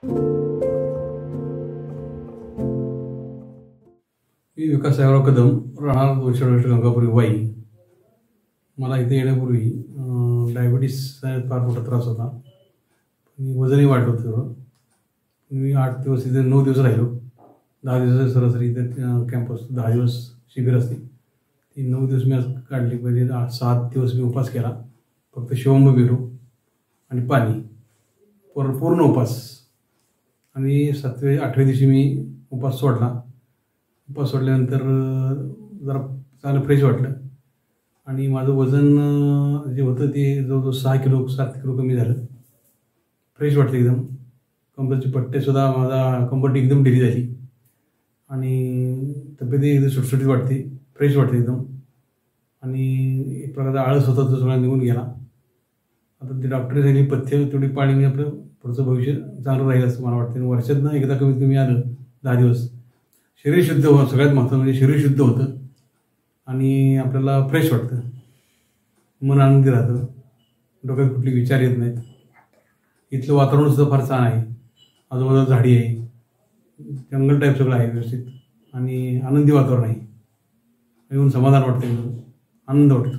मी विकास साहेबराव कदम, राहणार 268 गंगापुरी वाई. मला इथे येण्यापूर्वी डायबिटीसचा फार मोठा त्रास होता. वजनही वाढलं होतं थोडं. मी 8 दिवस इथे 9 दिवस राहिलो. 10 दिवसाची सरासरी इथे कॅम्प असतो. 10 दिवस शिबिर असते. ती 9 दिवस मी आज काढली. पहिले 7 दिवस मी उपास केला. फक्त शिवंब बिरू आणि पाणी, पूर्ण उपास. आणि 7व्या-8व्या दिवशी मी उपास सोडला. उपास सोडल्यानंतर जरा चांगलं फ्रेश वाटलं आणि माझं वजन जे होतं ते जवळजवळ 7 किलो कमी झालं. फ्रेश वाटलं एकदम. कंबरची पट्टेसुद्धा माझा कंबर एकदम ढिली झाली आणि तब्येतही एकदम सुटसुटीत वाटते, फ्रेश वाटते एकदम. आणि एक प्रकारचा आळस होता तो सगळा निघून गेला. आता ते डॉक्टरने सांगितली पथ्य तेवढी पाळली मी आपलं पुढचं भविष्य चांगलं राहील असं मला वाटतं. वर्षातनं एकदा कमीत कमी आलं 10 दिवस. शरीर शुद्ध होतं. सगळ्यात महत्त्वाचं म्हणजे शरीर शुद्ध होतं आणि आपल्याला फ्रेश वाटतं. मन आनंदी राहतं. डोक्यात कुठले विचार येत नाहीत. इथलं वातावरणसुद्धा फार छान आहे. आजूबाजूला झाडी आहे, जंगल टाईप सगळं आहे व्यवस्थित आणि आनंदी वातावरण आहे. येऊन समाधान वाटतं, एकदम आनंद वाटतो.